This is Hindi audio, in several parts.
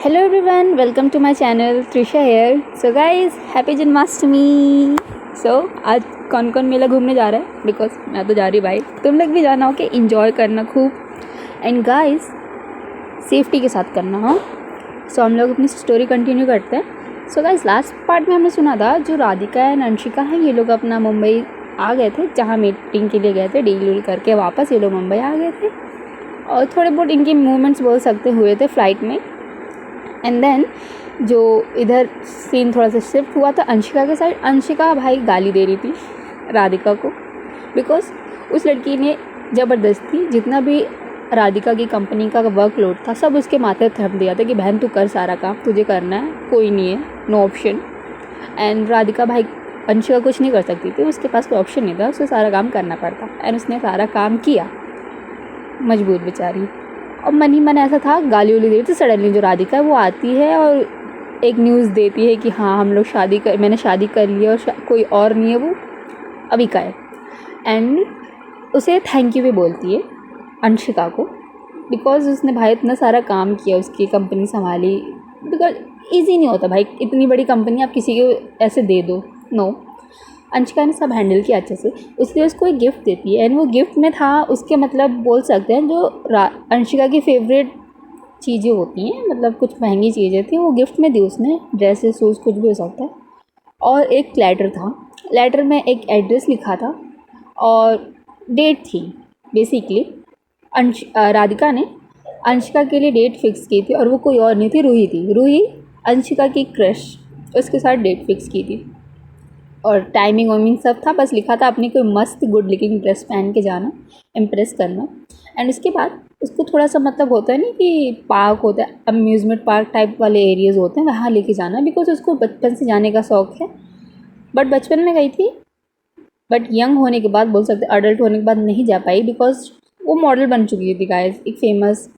Hello everyone, welcome to my channel. Trisha here. So guys, happy Janmashtami. So आज कौन कौन मेला घूमने जा रहा है? बिकॉज मैं तो जा रही भाई, तुम लोग भी जाना हो कि इंजॉय करना खूब. एंड गाइस सेफ्टी के साथ करना हो. सो हम लोग अपनी स्टोरी कंटिन्यू करते हैं. सो गाइस लास्ट पार्ट में हमने सुना था जो राधिका एंड अंशिका हैं ये लोग अपना मुंबई आ गए थे, जहाँ मीटिंग के लिए गए थे. डील वील करके वापस ये लोग मुंबई आ गए थे और थोड़े बहुत इनके मूवमेंट्स बोल सकते हुए थे फ्लाइट में. एंड देन जो इधर सीन थोड़ा सा शिफ्ट हुआ था अंशिका के साइड. अंशिका भाई गाली दे रही थी राधिका को बिकॉज उस लड़की ने ज़बरदस्ती जितना भी राधिका की कंपनी का वर्कलोड था सब उसके माथे थप दिया था कि बहन तू कर सारा काम, तुझे करना है, कोई नहीं है, नो ऑप्शन. एंड राधिका भाई अंशिका कुछ नहीं कर सकती थी, उसके पास कोई ऑप्शन नहीं था, उसे सारा काम करना पड़ता. एंड उसने सारा काम किया, मजबूर बेचारी. और मन ही मन ऐसा था गाली उली दे रही थी. सडनली जो राधिका है वो आती है और एक न्यूज़ देती है कि हाँ हम लोग मैंने शादी कर ली और कोई और नहीं है, वो अभी का है. एंड उसे थैंक यू भी बोलती है अंशिका को बिकॉज उसने भाई इतना सारा काम किया, उसकी कंपनी संभाली. बिकॉज ईजी नहीं होता भाई, इतनी बड़ी कंपनी आप किसी को ऐसे दे दो. नो, अंशिका ने सब हैंडल किया अच्छे से, इसलिए उसको एक गिफ्ट देती है. एंड वो गिफ्ट में था उसके मतलब बोल सकते हैं जो अंशिका की फेवरेट चीज़ें होती हैं, मतलब कुछ महंगी चीज़ें थी वो गिफ्ट में दी उसने. ड्रेसेस, शूज़, कुछ भी हो सकता है. और एक लेटर था, लेटर में एक एड्रेस लिखा था और डेट थी. बेसिकली राधिका ने अंशिका के लिए डेट फिक्स की थी और वो कोई और नहीं थी, रूही थी. रूही अंशिका की क्रश, उसके साथ डेट फिक्स की थी और टाइमिंग वाइमिंग सब था. बस लिखा था अपनी कोई मस्त गुड लुकिंग ड्रेस पहन के जाना, इम्प्रेस करना. एंड उसके बाद उसको थोड़ा सा मतलब होता है नहीं कि पार्क होता है, अम्यूज़मेंट पार्क टाइप वाले एरियाज़ होते हैं, वहाँ लेके जाना. बिकॉज उसको बचपन से जाने का शौक़ है. बट बचपन में गई थी, बट यंग होने के बाद बोल सकते अडल्ट होने के बाद नहीं जा पाई बिकॉज वो मॉडल बन चुकी थी गाइस, एक फेमस.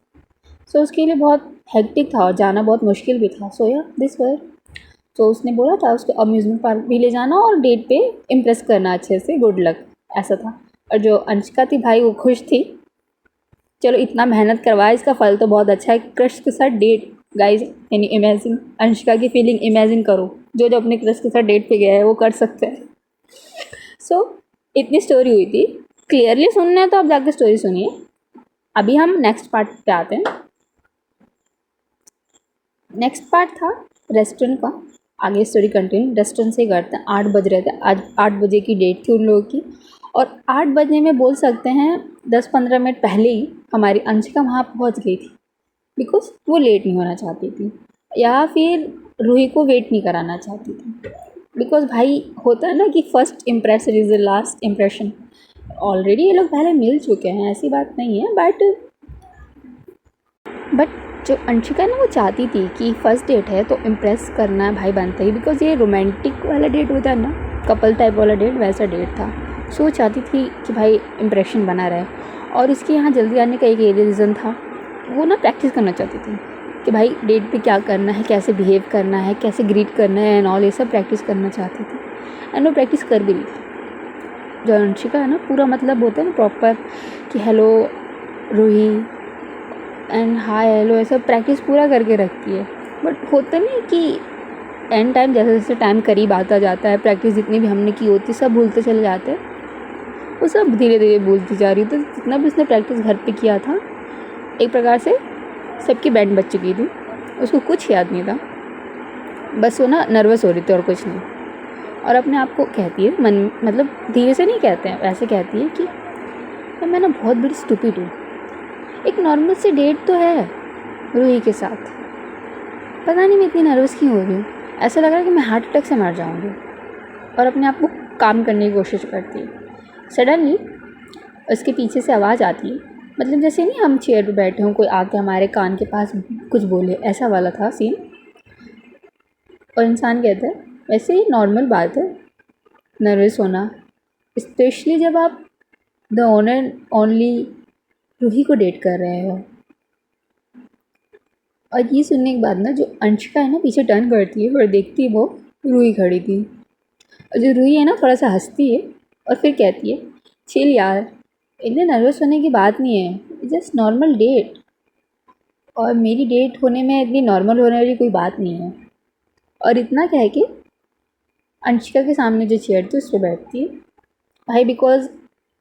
सो उसके लिए बहुत हेक्टिक था और जाना बहुत मुश्किल भी था. सो या दिस वर. तो उसने बोला था उसको अम्यूज़मेंट पार्क भी ले जाना और डेट पे इम्प्रेस करना अच्छे से, गुड लक, ऐसा था. और जो अंशिका थी भाई वो खुश थी, चलो इतना मेहनत करवाया, इसका फल तो बहुत अच्छा है. क्रश के साथ डेट गाइस, यानी इमेजिन अंशिका की फीलिंग इमेजिन करो. जो जो अपने क्रश के साथ डेट पे गया है वो कर सकते हैं. सो इतनी स्टोरी हुई थी. क्लियरली सुनना है तो आप जाकर स्टोरी सुनिए. अभी हम नेक्स्ट पार्ट पे आते हैं. नेक्स्ट पार्ट था रेस्टोरेंट का. आगे स्टोरी कंटिन्यू रेस्टोरेंट से करते हैं. 8 बज रहे थे, आज 8 बजे की डेट थी उन लोगों की. और 8 बजे में बोल सकते हैं 10-15 मिनट पहले ही हमारी अंशिका वहाँ पहुँच गई थी बिकॉज वो लेट नहीं होना चाहती थी या फिर रूही को वेट नहीं कराना चाहती थी. बिकॉज भाई होता है ना कि first impression is the last impression. Already ये लोग पहले मिल चुके हैं, ऐसी बात नहीं है. बट जो अंशिका है ना वो चाहती थी कि फ़र्स्ट डेट है तो इम्प्रेस करना है भाई बनता ही. बिकॉज ये रोमांटिक वाला डेट होता है ना, कपल टाइप वाला डेट, वैसा डेट था. सो वो चाहती थी कि भाई इम्प्रेशन बना रहे. और उसके यहाँ जल्दी आने का एक रीज़न था, वो ना प्रैक्टिस करना चाहती थी कि भाई डेट पे क्या करना है, कैसे बिहेव करना है, कैसे ग्रीट करना है एंड ऑल, ये सब प्रैक्टिस करना चाहती थी. एंड वो प्रैक्टिस कर भी रही थी. जो अंशिका है ना पूरा मतलब होता है ना प्रॉपर कि hello Ruhi and hi hello, ऐसा प्रैक्टिस पूरा करके रखती है. बट होता नहीं कि एंड टाइम जैसे जैसे टाइम करीब आता जाता है, प्रैक्टिस जितनी भी हमने की होती सब भूलते चले जाते हैं. वो सब धीरे धीरे भूलती जा रही. तो जितना भी उसने प्रैक्टिस घर पे किया था एक प्रकार से सबकी बैंड बज चुकी थी, उसको कुछ याद नहीं था. बस वो ना नर्वस हो रही थी और कुछ नहीं. और अपने आप को कहती है मन, मतलब धीरे से नहीं कहते हैं, वैसे कहती है कि मैं ना बहुत बड़ी स्टूपिड हूँ. एक नॉर्मल सी डेट तो है रूही के साथ, पता नहीं मैं इतनी नर्वस क्यों हो रही हूँ. ऐसा लग रहा है कि मैं हार्ट अटैक से मर जाऊँगी. और अपने आप को काम करने की कोशिश करती है. सडनली उसके पीछे से आवाज़ आती है, मतलब जैसे नहीं हम चेयर पे बैठे हों, कोई आके हमारे कान के पास कुछ बोले, ऐसा वाला था सीन. और इंसान कहता है वैसे ही नॉर्मल बात है नर्वस होना, स्पेशली जब आप the one and only Ruhi को डेट कर रहे हो. और ये सुनने के बाद ना जो अंशिका है ना पीछे टर्न करती है और देखती है वो रूही खड़ी थी. और जो रूही है ना थोड़ा सा हंसती है और फिर कहती है चिल यार, इतने नर्वस होने की बात नहीं है, जस्ट नॉर्मल डेट. और मेरी डेट होने में इतनी नॉर्मल होने वाली कोई बात नहीं है। और इतना क्या है कि अंशिका के सामने जो चेयर थी उस पर बैठती है भाई, बिकॉज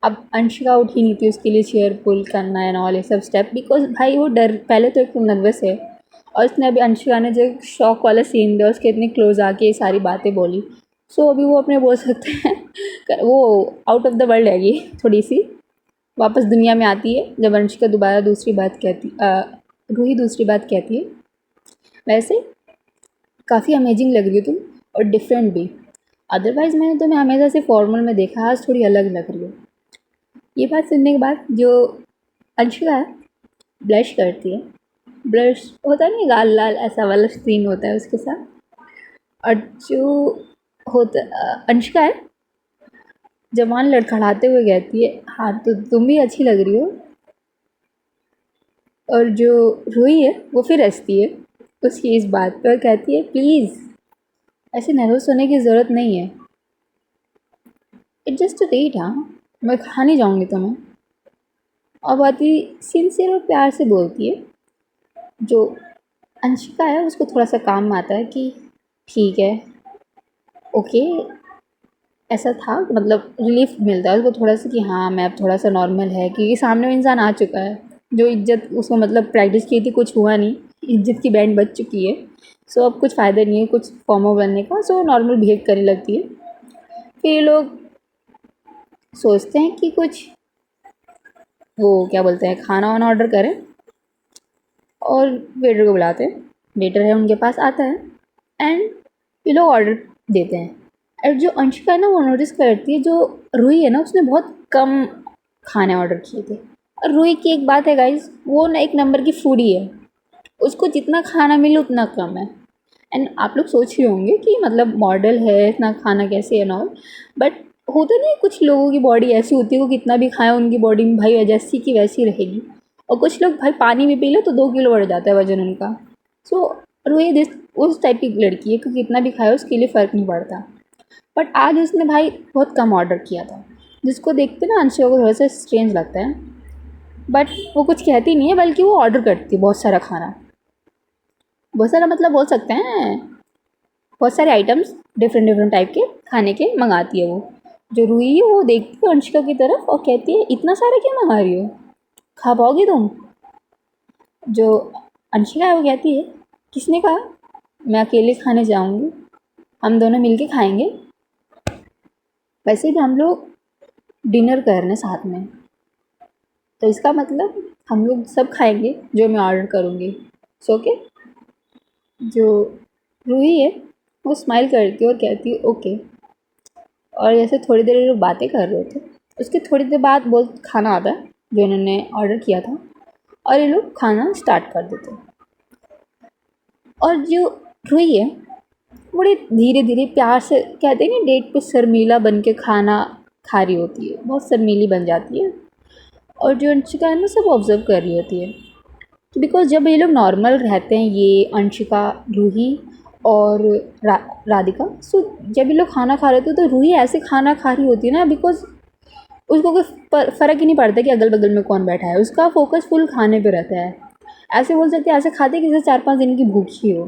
अब अंशिका उठी नहीं थी उसके लिए चेयर पुल करना एंड ऑल ये सब स्टेप, बिकॉज भाई वो डर पहले तो एकदम नर्वस है, और उसने अभी अंशिका ने जो शॉक वाला सीन दिया उसके इतने क्लोज आके ये सारी बातें बोली, सो अभी वो अपने बोल सकते हैं वो आउट ऑफ द वर्ल्ड है ये थोड़ी सी, वापस दुनिया में आती है जब अंशिका दोबारा दूसरी बात कहती रूही दूसरी बात कहती है। वैसे काफ़ी अमेजिंग लग रही हो तुम, और डिफरेंट भी। अदरवाइज़ मैंने तुम्हें हमेशा से फॉर्मल में देखा, आज थोड़ी अलग लग रही हो। ये बात सुनने के बाद जो अंशिका है ब्लश करती है, ब्लश होता नहीं गाल लाल ऐसा वाला सीन होता है उसके साथ, और जो होता अंशिका है जवान लड़खड़ाते हुए कहती है हाँ तो तुम भी अच्छी लग रही हो, और जो रूही है वो फिर हंसती है उसकी इस बात पर और कहती है प्लीज़ ऐसे नर्वस होने की ज़रूरत नहीं है, इट जस्ट अ डेट, हाँ मैं खा नहीं जाऊँगी तुम्हें। और बहुत ही सिंसियर और प्यार से बोलती है। जो अंशिका है उसको थोड़ा सा काम आता है कि ठीक है ओके, ऐसा था, मतलब रिलीफ मिलता है उसको थोड़ा सा कि हाँ मैं अब थोड़ा सा नॉर्मल है, क्योंकि सामने वो इंसान आ चुका है जो इज्जत उसको मतलब प्रैक्टिस की थी, कुछ हुआ नहीं, इज्जत की बैंड बज चुकी है। सो अब कुछ फ़ायदा नहीं है कुछ फॉर्मल बनने का, सो नॉर्मल बिहेव करने लगती है। फिर ये लोग सोचते हैं कि कुछ वो क्या बोलते हैं खाना वाना ऑर्डर करें, और वेटर को बुलाते हैं, वेटर है उनके पास आता है एंड ये लोग ऑर्डर देते हैं। और जो अंशिका है ना वो नोटिस करती है जो रूही है ना उसने बहुत कम खाने ऑर्डर किए थे। और रूही की एक बात है गाइस, वो ना एक नंबर की फूडी है, उसको जितना खाना मिले उतना कम है। एंड आप लोग सोच रहे होंगे कि मतलब मॉडल है इतना खाना कैसे है ना, बट होता नहीं है कुछ लोगों की बॉडी ऐसी होती है वो कितना भी खाए उनकी बॉडी में भाई जैसी की वैसी रहेगी, और कुछ लोग भाई पानी भी पी लो तो 2 किलो बढ़ जाता है वजन उनका। सो रूही दिस उस टाइप की लड़की है क्योंकि कितना भी खाए उसके लिए फ़र्क नहीं पड़ता। बट आज उसने भाई बहुत कम ऑर्डर किया था, जिसको देखते ना अंशिका को थोड़ा सा स्ट्रेंज लगता है, बट वो कुछ कहती नहीं है बल्कि वो ऑर्डर करती है बहुत सारा खाना, बहुत सारा मतलब बोल सकते हैं बहुत सारे आइटम्स डिफरेंट डिफरेंट टाइप के खाने के मंगाती है वो। जो रूही है वो देखती है अंशिका की तरफ और कहती है इतना सारा क्या मंगा रही हो, खा पाओगी तुम। जो अंशिका है वो कहती है किसने कहा मैं अकेले खाने जाऊंगी, हम दोनों मिलके खाएंगे, वैसे भी हम लोग डिनर कर रहे हैं साथ में, तो इसका मतलब हम लोग सब खाएंगे जो मैं ऑर्डर करूँगी। So okay. जो रूही है वो स्माइल करती है और कहती है ओके, और जैसे थोड़ी देर ये लोग बातें कर रहे थे उसके थोड़ी देर बाद बहुत खाना आता है जो इन्होंने ऑर्डर किया था, और ये लोग खाना स्टार्ट कर देते हैं। और जो रूही है बड़े धीरे धीरे प्यार से कहते हैं ना डेट पे शर्मीला बन के खाना खा रही होती है, बहुत शर्मीली बन जाती है, और जो अंशिका है ना सब ऑब्जर्व कर रही होती है। बिकॉज जब ये लोग नॉर्मल रहते हैं ये अंशिका रूही और राधिका, सो जब ये लोग खाना खा रहे थे तो रूही ऐसे खाना खा रही होती है ना, बिकॉज उसको कोई फ़र्क ही नहीं पड़ता कि अगल बगल में कौन बैठा है, उसका फोकस फुल खाने पे रहता है। ऐसे बोल सकते हैं ऐसे खाते कि जैसे 4-5 दिन की भूखी हो,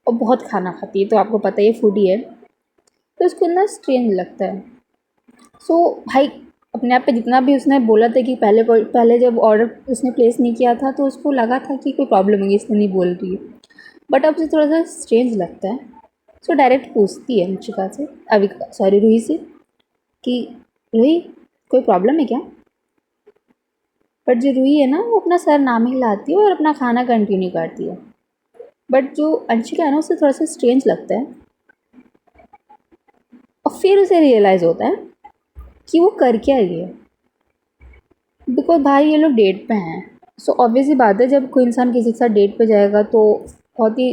और बहुत खाना खाती है तो आपको पता ही है फूडी है, तो उसको ना स्ट्रेंज लगता है। सो भाई अपने आप पे जितना भी उसने बोला था कि पहले जब ऑर्डर उसने प्लेस नहीं किया था तो उसको लगा था कि कोई प्रॉब्लम होगी इसलिए नहीं बोल रही है, बट अब उसे थोड़ा सा स्ट्रेंज लगता है। सो डायरेक्ट पूछती है अंशिका से, अभी सॉरी रूही से, कि रूही कोई प्रॉब्लम है क्या। बट जो रूही है ना वो अपना सर नाम हिलाती है और अपना खाना कंटिन्यू करती है। बट जो अंशिका है ना उसे थोड़ा सा स्ट्रेंज लगता है, और फिर उसे रियलाइज़ होता है कि वो कर क्या रही है, बिकॉज भाई ये लोग डेट पे हैं। सो ऑब्वियस ही बात है जब कोई इंसान किसी के साथ डेट पे जाएगा तो बहुत ही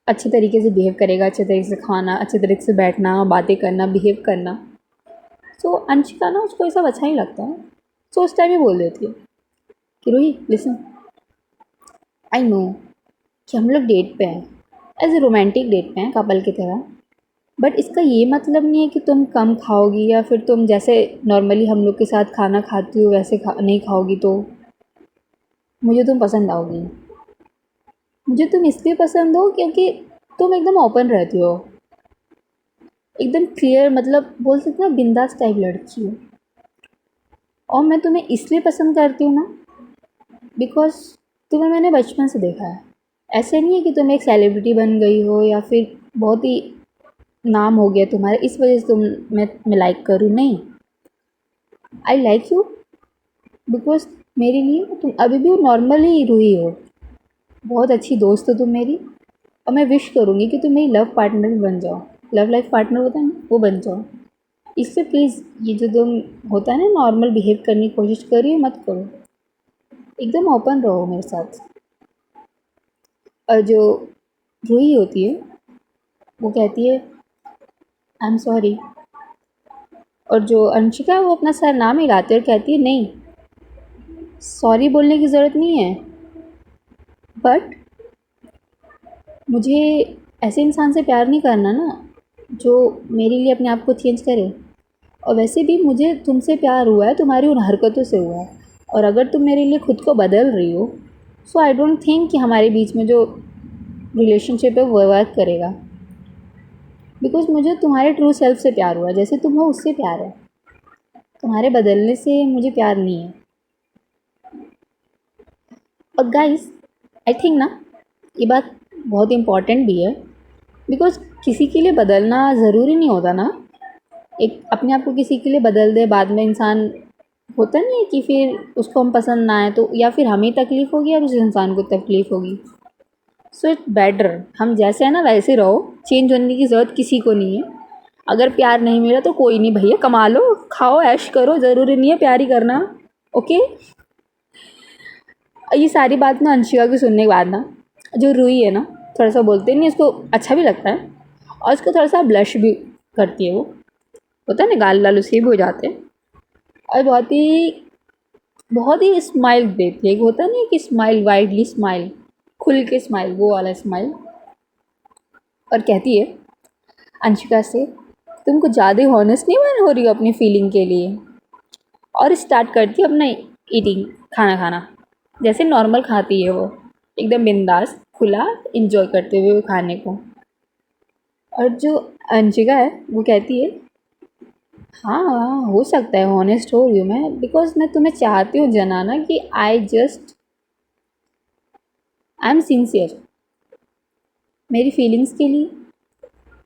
अच्छे तरीके से बिहेव करेगा, अच्छे तरीके से खाना, अच्छे तरीके से बैठना, बातें करना, बिहेव करना। सो अंशिका ना उसको ये सब अच्छा ही लगता है, सो उस टाइम ही बोल देती है कि रूही लिसन, आई नो कि हम लोग डेट पे हैं, एज ए रोमांटिक डेट पे हैं कपल की तरह, बट इसका ये मतलब नहीं है कि तुम कम खाओगी या फिर तुम जैसे नॉर्मली हम लोग के साथ खाना खाती हो वैसे नहीं खाओगी तो मुझे तुम पसंद आओगी। मुझे तुम इसलिए पसंद हो क्योंकि तुम एकदम ओपन रहती हो, एकदम क्लियर, मतलब बोल सकते हो बिंदास टाइप लड़की हो। और मैं तुम्हें इसलिए पसंद करती हूँ ना बिकॉज तुम्हें मैंने बचपन से देखा है। ऐसे नहीं है कि तुम एक सेलिब्रिटी बन गई हो या फिर बहुत ही नाम हो गया तुम्हारा इस वजह से मैं लाइक करूँ, नहीं। आई लाइक यू बिकॉज मेरे लिए तुम अभी भी नॉर्मल ही रूही हो, बहुत अच्छी दोस्त हो तुम मेरी। और मैं विश करूँगी कि तुम मेरी लव पार्टनर भी बन जाओ, लव लाइफ पार्टनर होता है ना, वो बन जाओ। इससे प्लीज़ ये जो तुम होता है ना नॉर्मल बिहेव करने की कोशिश करिए मत करो, एकदम ओपन रहो मेरे साथ। और जो रूही होती है वो कहती है आई एम सॉरी, और जो अंशिका है वो अपना सर नाम हिलाती है और कहती है नहीं, सॉरी बोलने की ज़रूरत नहीं है, बट मुझे ऐसे इंसान से प्यार नहीं करना ना जो मेरे लिए अपने आप को चेंज करे। और वैसे भी मुझे तुमसे प्यार हुआ है तुम्हारी उन हरकतों से हुआ है, और अगर तुम मेरे लिए खुद को बदल रही हो सो आई डोंट थिंक कि हमारे बीच में जो रिलेशनशिप है वो वर्क करेगा। बिकॉज मुझे तुम्हारे ट्रू सेल्फ से प्यार हुआ है, जैसे तुम हो उससे प्यार है, तुम्हारे बदलने से मुझे प्यार नहीं है। और गाइस आई थिंक ना ये बात बहुत इम्पॉर्टेंट भी है, बिकॉज किसी के लिए बदलना ज़रूरी नहीं होता ना। एक अपने आप को किसी के लिए बदल दे बाद में इंसान, होता नहीं है कि फिर उसको हम पसंद ना आए तो या फिर हमें तकलीफ़ होगी और उस इंसान को तकलीफ़ होगी। सो इट्स बेटर हम जैसे हैं ना वैसे रहो, चेंज होने की ज़रूरत किसी को नहीं है। अगर प्यार नहीं मिला तो कोई नहीं भैया, कमा लो खाओ ऐश करो, ज़रूरी नहीं है प्यार ही करना। ओके। ये सारी बात ना अंशिका की सुनने के बाद ना जो रूही है ना थोड़ा सा बोलते नहीं, उसको अच्छा भी लगता है और उसको थोड़ा सा ब्लश भी करती है। वो होता है ना गाल लाल उसके भी हो जाते हैं, और बहुत ही स्माइल देती है। एक होता नहीं कि स्माइल वाइडली स्माइल, खुल के स्माइल, वो वाला स्माइल। और कहती है अंशिका से तुम कुछ ज़्यादा हॉनेस्ट नहीं बन हो रही हो अपनी फीलिंग के लिए। और स्टार्ट करती है अपना ईटिंग, खाना खाना जैसे नॉर्मल खाती है वो, एकदम बिंदास खुला इंजॉय करते हुए वो खाने को। और जो अंशिका है वो कहती है हाँ हो सकता है हॉनेस्ट हो रही हूँ मैं, बिकॉज मैं तुम्हें चाहती हूँ जनाना कि आई एम सिंसियर, मेरी फीलिंग्स के लिए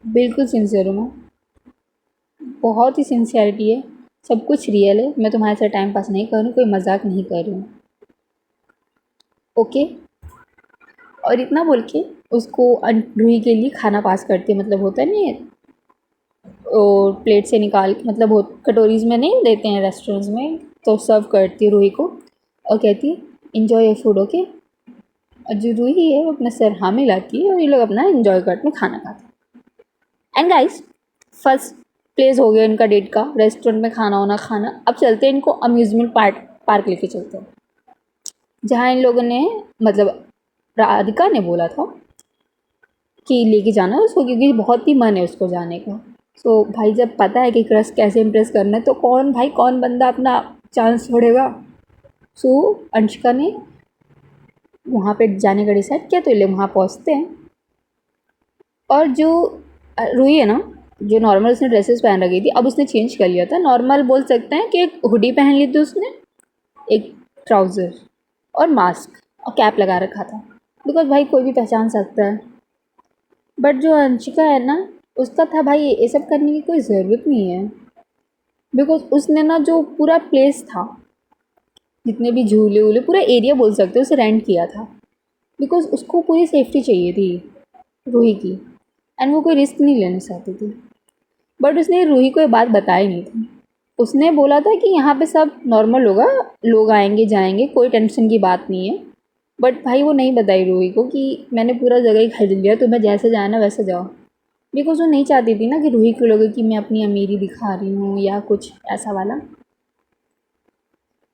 बिल्कुल सिंसियर हूँ मैं, बहुत ही सिंसियरिटी है, सब कुछ रियल है। मैं तुम्हारे साथ टाइम पास नहीं कर रही हूँ, कोई मजाक नहीं कर रही हूँ। ओके। और इतना बोल के उसको रूही के लिए खाना पास करती है, मतलब होता नहीं है और प्लेट से निकाल के, मतलब हो कटोरीज में नहीं देते हैं रेस्टोरेंट्स में, तो सर्व करती है रूही को और कहती है इन्जॉय योर फूड। ओके। और जो रूही है वो अपना सर हाँ मिलाती है और ये लोग अपना इन्जॉय करते हैं, खाना खाते हैं। एंड गाइस फर्स्ट प्लेस हो गया इनका डेट का, रेस्टोरेंट में खाना वाना खाना। अब चलते हैं इनको अम्यूज़मेंट पार्क लेके चलते हैं, जहाँ इन लोगों ने, मतलब राधिका ने बोला था कि लेके जाना उसको क्योंकि बहुत ही मन है उसको जाने का। सो भाई जब पता है कि क्रश कैसे इम्प्रेस करना है तो कौन भाई कौन बंदा अपना चांस छोड़ेगा। सो अंशिका ने वहाँ पे जाने का डिसाइड किया, तो ये लोग वहाँ पहुँचते हैं। और जो रूही है ना, जो नॉर्मल उसने ड्रेसेस पहन रखी थी अब उसने चेंज कर लिया था, नॉर्मल बोल सकते हैं कि एक हुडी पहन ली थी उसने, एक ट्राउज़र और मास्क और कैप लगा रखा था, बिकॉज भाई कोई भी पहचान सकता है। बट जो अंशिका है ना उसका था भाई ये सब करने की कोई ज़रूरत नहीं है, बिकॉज उसने ना जो पूरा प्लेस था, जितने भी झूले वूले पूरा एरिया बोल सकते हो उसे रेंट किया था, बिकॉज उसको पूरी सेफ्टी चाहिए थी रूही की, एंड वो कोई रिस्क नहीं लेना चाहती थी। बट उसने रूही को ये बात बताई नहीं थी, उसने बोला था कि यहाँ पे सब नॉर्मल होगा, लोग आएंगे जाएंगे, कोई टेंशन की बात नहीं है। बट भाई वो नहीं बताई रूही को कि मैंने पूरा जगह ही खरीद लिया, तुम्हें जैसे जाना वैसे जाओ, बिकॉज वो नहीं चाहती थी ना कि रूही को लगे कि मैं अपनी अमीरी दिखा रही हूँ या कुछ ऐसा वाला।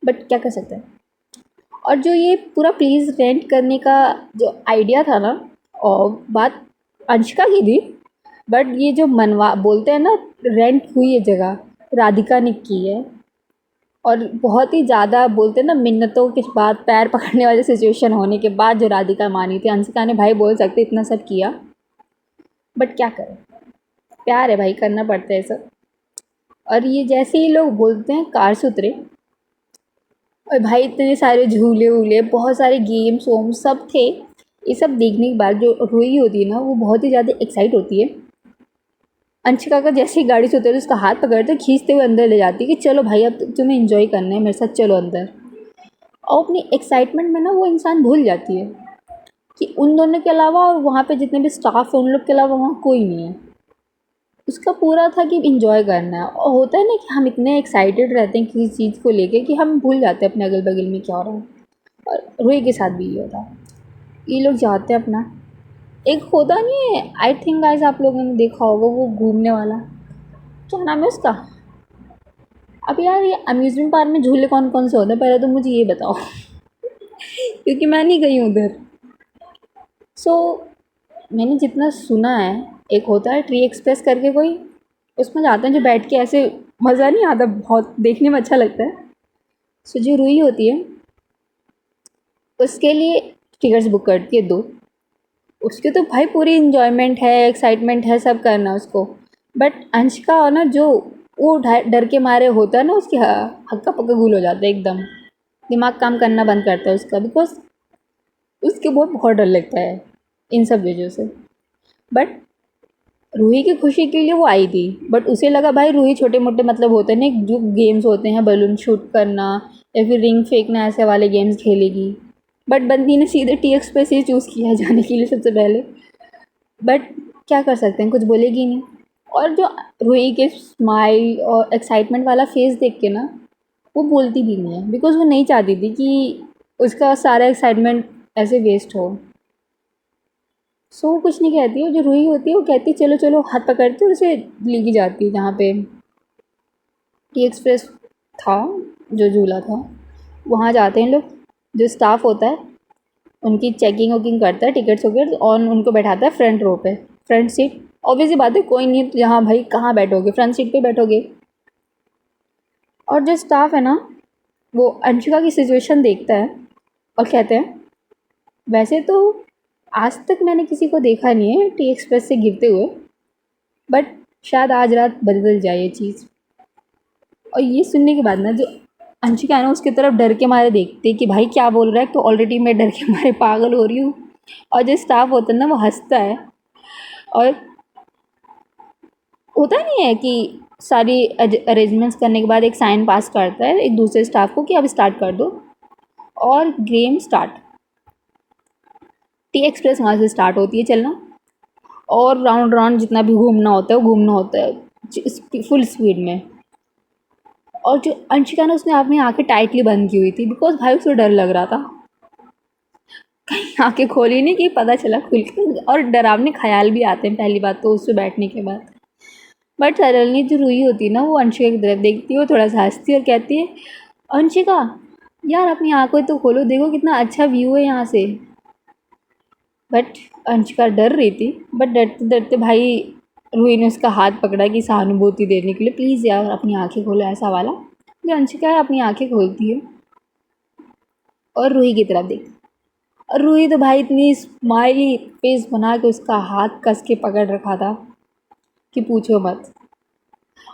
बट क्या कर सकते हैं। और जो ये पूरा प्लेस रेंट करने का जो आइडिया था ना, और बात अंशिका की थी, बट ये जो मनवा बोलते हैं ना रेंट हुई ये जगह राधिका ने की है। और बहुत ही ज़्यादा बोलते हैं ना, मिन्नतों के बाद पैर पकड़ने वाली सिचुएशन होने के बाद जो राधिका मानी थी, अंशिका ने भाई बोल सकते इतना सब किया, बट क्या करें, प्यार है भाई, करना पड़ता है सब। और ये जैसे ही लोग बोलते हैं कार से उतरे, और भाई इतने सारे झूले वूले, बहुत सारे गेम्स वोम्स सब थे। ये सब देखने के बाद जो रूही होती है ना, वो बहुत ही ज़्यादा एक्साइट होती है। अंशिका का जैसे ही गाड़ी से उतरे उसका हाथ पकड़ते खींचते हुए अंदर ले जाती है कि चलो भाई अब तुम्हें एंजॉय करना है, मेरे साथ चलो अंदर। और अपनी एक्साइटमेंट में ना वो इंसान भूल जाती है कि उन दोनों के अलावा और वहाँ पे जितने भी स्टाफ हैं उन लोग के अलावा वहाँ कोई नहीं है। उसका पूरा था कि इंजॉय करना है। और होता है ना कि हम इतने एक्साइटेड रहते हैं किसी चीज़ को लेके कि हम भूल जाते हैं अपने अगल बगल में क्या हो रहा है। और रूही के साथ भी ये होता। ये लोग जाते हैं अपना, एक होता नहीं है, आई थिंक गाइस आप लोगों ने देखा होगा वो घूमने वाला, क्या नाम है उसका। अब यार ये अम्यूज़मेंट पार्क में झूले कौन कौन से होते हैं, पहले तो मुझे ये बताओ क्योंकि मैं नहीं गई हूँ उधर। मैंने जितना सुना है, एक होता है ट्री एक्सप्रेस करके कोई, उसमें जाते हैं जो बैठ के ऐसे, मज़ा नहीं आता, बहुत देखने में अच्छा लगता है। जो रूही होती है उसके लिए टिकट्स बुक करती है 2। उसके तो भाई पूरी इन्जॉयमेंट है, एक्साइटमेंट है, सब करना उसको। बट अंशिका और ना जो वो डर के मारे होता है ना, उसकी हक्का पक्का गुल हो जाता है एकदम, दिमाग काम करना बंद करता है उसका, बिकॉज उसके बहुत डर लगता है इन सब वजह से। बट रूही की खुशी के लिए वो आई थी, बट उसे लगा भाई रूही छोटे मोटे मतलब होते हैं ना जो गेम्स होते हैं, बलून शूट करना या फिर रिंग फेंकना, ऐसे वाले गेम्स खेलेगी। बट बंदी ने सीधे टी एक्सप्रेस ही चूज़ किया है जाने के लिए सबसे पहले। बट क्या कर सकते हैं, कुछ बोलेगी नहीं। और जो रूही के स्माइल और एक्साइटमेंट वाला फेस देख के ना, वो बोलती भी नहीं है, बिकॉज वो नहीं चाहती थी कि उसका सारा एक्साइटमेंट ऐसे वेस्ट हो। सो वो कुछ नहीं कहती है। जो रूही होती है वो कहती है चलो चलो, हाथ पकड़ती है और उसे लेके जाती है जहाँ पे टी एक्सप्रेस था, जो झूला था। वहाँ जाते हैं लोग, जो स्टाफ होता है उनकी चेकिंग वकिंग करता है टिकट्स वगैरह, और उनको बैठाता है फ्रंट रो पे, फ्रंट सीट। ऑब्वियसली बात है, कोई नहीं है तो यहाँ भाई कहाँ बैठोगे, फ्रंट सीट पे बैठोगे। और जो स्टाफ है ना, वो अंशिका की सिचुएशन देखता है और कहते हैं वैसे तो आज तक मैंने किसी को देखा नहीं है टी एक्सप्रेस से गिरते हुए, बट शायद आज रात बदल जाए ये चीज़। और ये सुनने के बाद ना जो अंशिका है ना, उसकी तरफ डर के मारे देखती है कि भाई क्या बोल रहा है, तो ऑलरेडी मैं डर के मारे पागल हो रही हूँ। और जो स्टाफ होता है ना वो हंसता है, और होता नहीं है कि सारी अरेंजमेंट्स करने के बाद एक साइन पास करता है एक दूसरे स्टाफ को कि अब स्टार्ट कर दो, और गेम स्टार्ट। टी एक्सप्रेस वहाँ से स्टार्ट होती है चलना, और राउंड राउंड जितना भी घूमना होता है वो घूमना होता है फुल स्पीड में। और जो अंशिका ने उसने अपनी आंखें टाइटली बंद की हुई थी, बिकॉज भाई उसे डर लग रहा था कहीं आंखें खोली नहीं कि पता चला खुल के, और डरावने ख्याल भी आते हैं पहली बात तो उस पर बैठने के बाद। बट सडनली जो रूही होती है ना, वो अंशिका की तरफ देखती है, वो थोड़ा सा हंसती है और कहती है अंशिका यार अपनी आंखें तो खोलो, देखो कितना अच्छा व्यू है यहाँ से। बट अंशिका डर रही थी, बट डरते डरते भाई रूही ने उसका हाथ पकड़ा कि सहानुभूति देने के लिए, प्लीज़ यार अपनी आंखें खोलो, ऐसा वाला। जो अंशिका है अपनी आंखें खोलती है और रूही की तरफ देखती, और रूही तो भाई इतनी स्माइली फेस बना के उसका हाथ कस के पकड़ रखा था कि पूछो मत।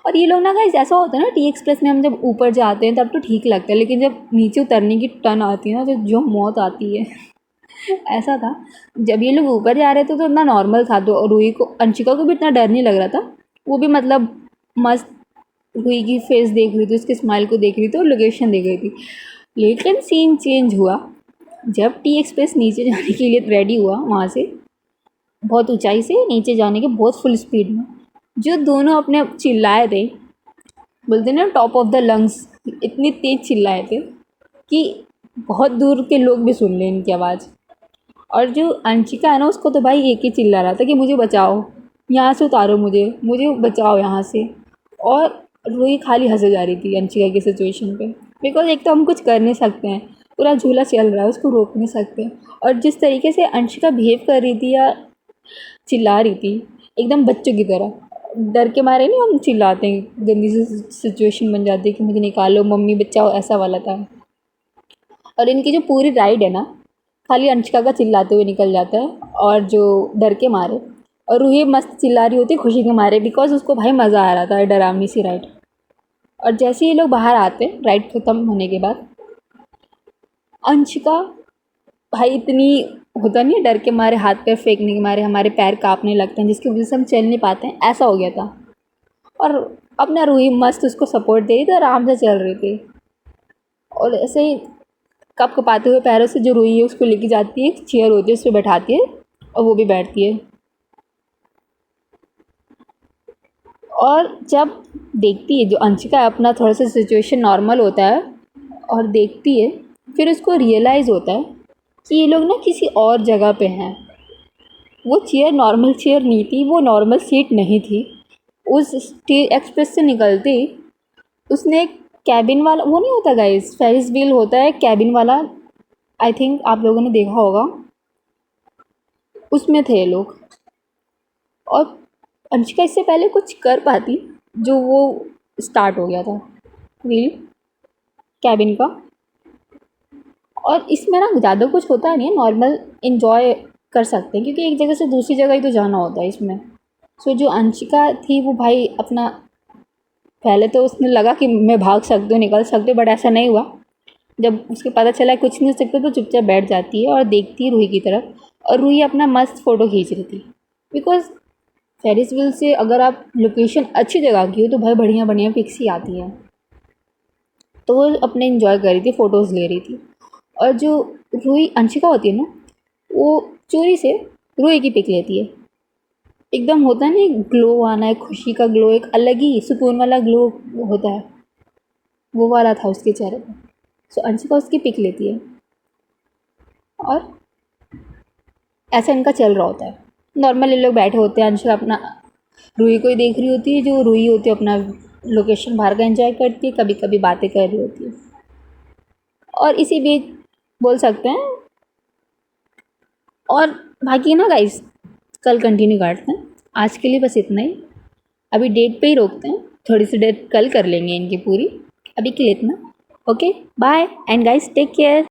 और ये लोग ना गाइस, ऐसा होता है ना टी एक्सप्रेस में हम जब ऊपर जाते हैं तब तो ठीक लगता है, लेकिन जब नीचे उतरने की टर्न आती है ना, तो जो मौत आती है ऐसा था। जब ये लोग ऊपर जा रहे थे तो इतना नॉर्मल था, तो रूही को, अंशिका को भी इतना डर नहीं लग रहा था। वो भी मतलब मस्त रूही की फेस देख रही थी, उसके स्माइल को देख रही थी और लोकेशन देख रही थी। लेकिन सीन चेंज हुआ जब टी एक्सप्रेस नीचे जाने के लिए रेडी हुआ, वहाँ से बहुत ऊंचाई से नीचे जाने के, बहुत फुल स्पीड में। जो दोनों अपने चिल्लाए थे, बोलते ना टॉप ऑफ द लंग्स, इतनी तेज चिल्लाए थे कि बहुत दूर के लोग भी सुन लें इनकी आवाज़। और जो अंशिका है ना, उसको तो भाई एक ही चिल्ला रहा था कि मुझे बचाओ, यहाँ से उतारो, मुझे मुझे बचाओ यहाँ से। और रूही खाली हंसे जा रही थी अंशिका की सिचुएशन पे, बिकॉज एक तो हम कुछ कर नहीं सकते हैं, पूरा झूला चल रहा है, उसको रोक नहीं सकते। और जिस तरीके से अंशिका बिहेव कर रही थी या चिल्ला रही थी एकदम बच्चों की तरह, डर के मारे नहीं हम चिल्लाते हैं, गंदी सी सिचुएशन बन जाती है कि मुझे निकालो, मम्मी बचाओ, ऐसा वाला था। और इनकी जो पूरी राइड है ना, खाली अंशिका का चिल्लाते हुए निकल जाता है, और जो डर के मारे, और रूही मस्त चिल्ला रही होती है खुशी के मारे, बिकॉज उसको भाई मज़ा आ रहा था डरावनी सी राइड। और जैसे ये लोग बाहर आते हैं राइड ख़त्म होने के बाद, अंशिका भाई इतनी, होता नहीं है डर के मारे, हाथ पैर फेंकने के मारे हमारे पैर कांपने लगते हैं, जिसकी वजह से हम चल नहीं पाते हैं, ऐसा हो गया था। और अपना रूही मस्त उसको सपोर्ट दे रही थी, आराम से चल रही थी। और ऐसे ही कप कपाते हुए पैरों से जो रूही है उसको लेके जाती है, चेयर होती है उस पर बैठाती है, और वो भी बैठती है। और जब देखती है जो अंशिका है, अपना थोड़ा सा सिचुएशन नॉर्मल होता है और देखती है, फिर उसको रियलाइज़ होता है कि ये लोग ना किसी और जगह पे हैं। वो चेयर नॉर्मल चेयर नहीं थी, वो नॉर्मल सीट नहीं थी। उस एक्सप्रेस से निकलते ही उसने एक कैबिन वाला, वो नहीं होता गाइस, फेरिस व्हील होता है कैबिन वाला, आई थिंक आप लोगों ने देखा होगा, उसमें थे ये लोग। और अंशिका इससे पहले कुछ कर पाती, जो वो स्टार्ट हो गया था व्हील कैबिन का। और इसमें ना ज़्यादा कुछ होता नहीं है, नॉर्मल इन्जॉय कर सकते हैं, क्योंकि एक जगह से दूसरी जगह ही तो जाना होता है इसमें। सो जो अंशिका थी वो भाई अपना, पहले तो उसने लगा कि मैं भाग सकती हूँ, निकल सकती हूँ, बट ऐसा नहीं हुआ। जब उसके पता चला कुछ नहीं हो सकता तो चुपचाप बैठ जाती है और देखती है रूही की तरफ। और रूही अपना मस्त फ़ोटो खींच रही थी, बिकॉज फेरिस व्हील से अगर आप लोकेशन अच्छी जगह की हो तो भाई बढ़िया बढ़िया पिक्स ही आती हैं। तो वो अपने इन्जॉय कर रही थी, फ़ोटोज़ ले रही थी। और जो रूही अंशिका होती है ना, वो चोरी से रूही की पिक लेती है। एकदम होता है ना ग्लो आना है, खुशी का ग्लो, एक अलग ही सुकून वाला ग्लो होता है, वो वाला था उसके चेहरे पर। सो अंशिका उसकी पिक लेती है, और ऐसा इनका चल रहा होता है। नॉर्मली लोग बैठे होते हैं, अंशिका अपना रूही को ही देख रही होती है, जो रूही होती है अपना लोकेशन बाहर का एंजॉय करती है, कभी कभी बातें कर रही होती है। और इसी बीच बोल सकते हैं, और बाकी ना गाइस कल कंटिन्यू करते हैं, आज के लिए बस इतना ही। अभी डेट पे ही रोकते हैं, थोड़ी सी डेट कल कर लेंगे इनकी पूरी, अभी के लिए इतना। Okay bye and guys take care.